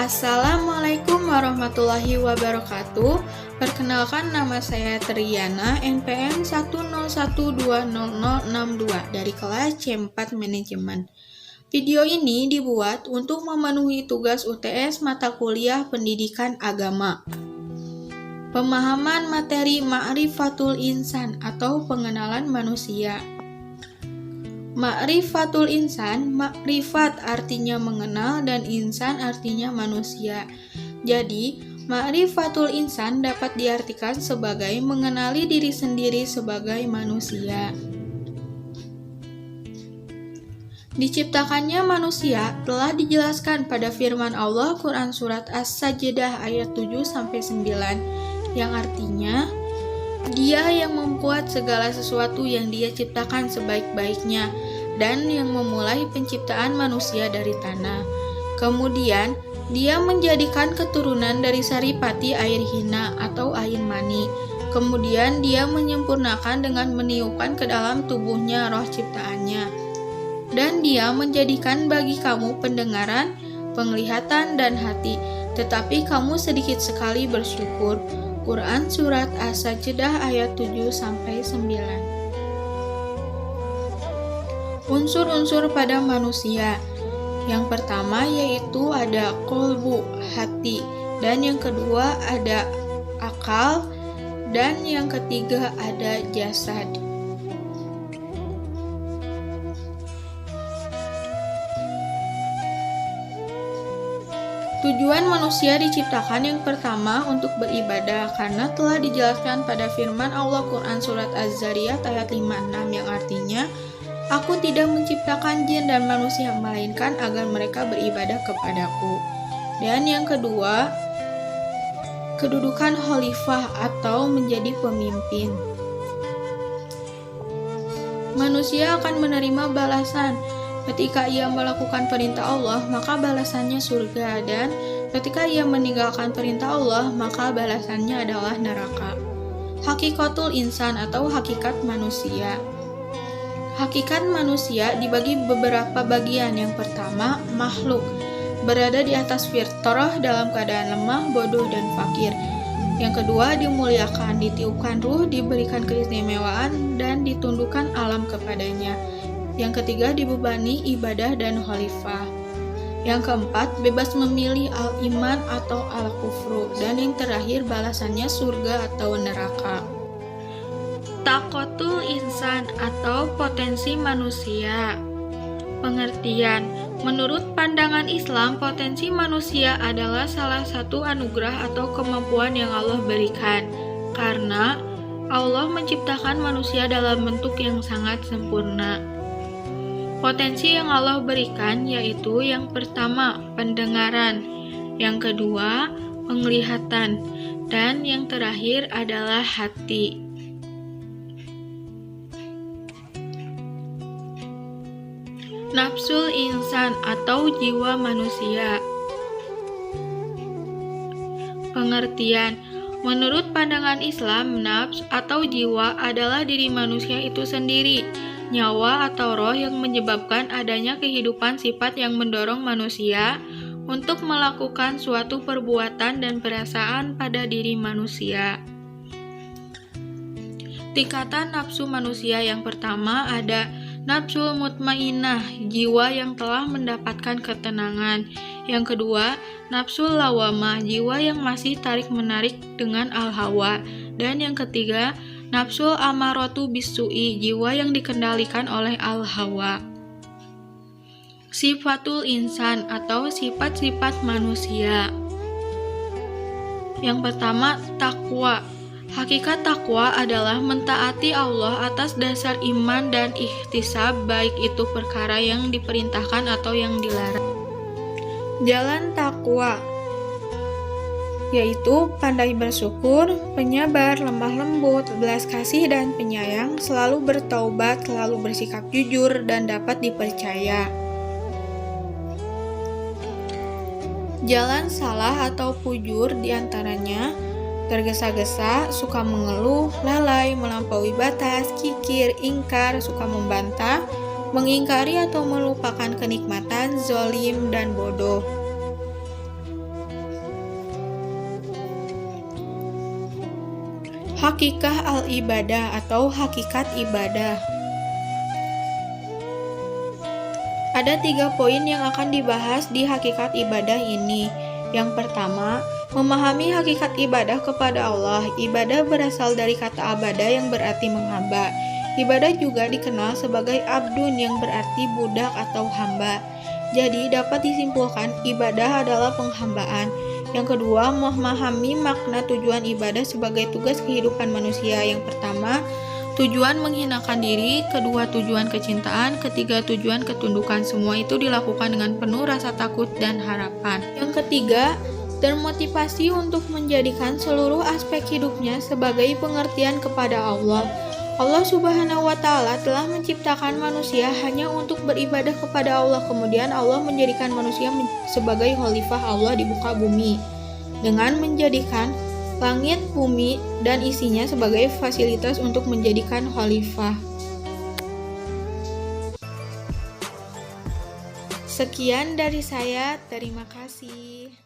Assalamualaikum warahmatullahi wabarakatuh. Perkenalkan, nama saya Triana, NPM 101200062 dari kelas C4 Manajemen. Video ini dibuat untuk memenuhi tugas UTS mata kuliah Pendidikan Agama. Pemahaman materi Ma'rifatul Insan atau pengenalan manusia. Ma'rifatul insan, makrifat artinya mengenal dan insan artinya manusia. Jadi, ma'rifatul insan dapat diartikan sebagai mengenali diri sendiri sebagai manusia. Diciptakannya manusia telah dijelaskan pada firman Allah Quran Surat As-Sajdah ayat 7-9 yang artinya, Dia yang membuat segala sesuatu yang Dia ciptakan sebaik-baiknya dan yang memulai penciptaan manusia dari tanah. Kemudian, Dia menjadikan keturunan dari saripati air hina atau air mani. Kemudian Dia menyempurnakan dengan meniupkan ke dalam tubuhnya roh ciptaannya. Dan Dia menjadikan bagi kamu pendengaran, penglihatan, dan hati, tetapi kamu sedikit sekali bersyukur. Quran Surat As-Sajdah ayat 7-9. Unsur-unsur pada manusia. Yang pertama yaitu ada qalbu, hati, dan yang kedua ada akal, dan yang ketiga ada jasad. Tujuan manusia diciptakan yang pertama untuk beribadah, karena telah dijelaskan pada firman Allah Quran Surat Az-Zariyat ayat 5-6 yang artinya, Aku tidak menciptakan jin dan manusia melainkan agar mereka beribadah kepadaku. Dan yang kedua, kedudukan khalifah atau menjadi pemimpin. Manusia akan menerima balasan. Ketika ia melakukan perintah Allah, maka balasannya surga, dan ketika ia meninggalkan perintah Allah, maka balasannya adalah neraka. Hakikatul insan atau hakikat manusia. Hakikat manusia dibagi beberapa bagian. Yang pertama, makhluk, berada di atas fitrah dalam keadaan lemah, bodoh, dan fakir. Yang kedua, dimuliakan, ditiupkan ruh, diberikan keistimewaan, dan ditundukkan alam kepadanya. Yang ketiga, dibebani ibadah dan khalifah. Yang keempat, bebas memilih al-iman atau al-kufru. Dan yang terakhir, balasannya surga atau neraka. Takotul insan atau potensi manusia. Pengertian. Menurut pandangan Islam, potensi manusia adalah salah satu anugerah atau kemampuan yang Allah berikan. Karena Allah menciptakan manusia dalam bentuk yang sangat sempurna. Potensi yang Allah berikan yaitu yang pertama, pendengaran, yang kedua, penglihatan, dan yang terakhir adalah hati. Nafsul insan atau jiwa manusia. Pengertian. Menurut pandangan Islam, nafs atau jiwa adalah diri manusia itu sendiri, nyawa atau roh yang menyebabkan adanya kehidupan sifat yang mendorong manusia untuk melakukan suatu perbuatan dan perasaan pada diri manusia. Tingkatan nafsu manusia yang pertama ada nafsul mutmainnah, jiwa yang telah mendapatkan ketenangan. Yang kedua, nafsul lawamah, jiwa yang masih tarik-menarik dengan al-hawa. Dan yang ketiga, nafsul amaratu bisu'i, jiwa yang dikendalikan oleh al-hawa. Sifatul insan atau sifat-sifat manusia. Yang pertama, takwa. Hakikat takwa adalah mentaati Allah atas dasar iman dan ihtisab, baik itu perkara yang diperintahkan atau yang dilarang. Jalan takwa yaitu pandai bersyukur, penyabar, lemah lembut, belas kasih dan penyayang, selalu bertaubat, selalu bersikap jujur, dan dapat dipercaya. Jalan salah atau fujur diantaranya tergesa-gesa, suka mengeluh, lalai, melampaui batas, kikir, ingkar, suka membantah, mengingkari atau melupakan kenikmatan, zolim, dan bodoh. Hakikah al-ibadah atau hakikat ibadah. Ada 3 poin yang akan dibahas di hakikat ibadah ini. Yang pertama, memahami hakikat ibadah kepada Allah. Ibadah berasal dari kata abada yang berarti menghamba. Ibadah juga dikenal sebagai abdun yang berarti budak atau hamba. Jadi dapat disimpulkan ibadah adalah penghambaan. Yang kedua, memahami makna tujuan ibadah sebagai tugas kehidupan manusia. Yang pertama, tujuan menghinakan diri, kedua tujuan kecintaan, ketiga tujuan ketundukan. Semua itu dilakukan dengan penuh rasa takut dan harapan. Yang ketiga, termotivasi untuk menjadikan seluruh aspek hidupnya sebagai pengertian kepada Allah. Allah Subhanahu wa Ta'ala telah menciptakan manusia hanya untuk beribadah kepada Allah. Kemudian Allah menjadikan manusia sebagai khalifah Allah di muka bumi dengan menjadikan langit, bumi, dan isinya sebagai fasilitas untuk menjadikan khalifah. Sekian dari saya, terima kasih.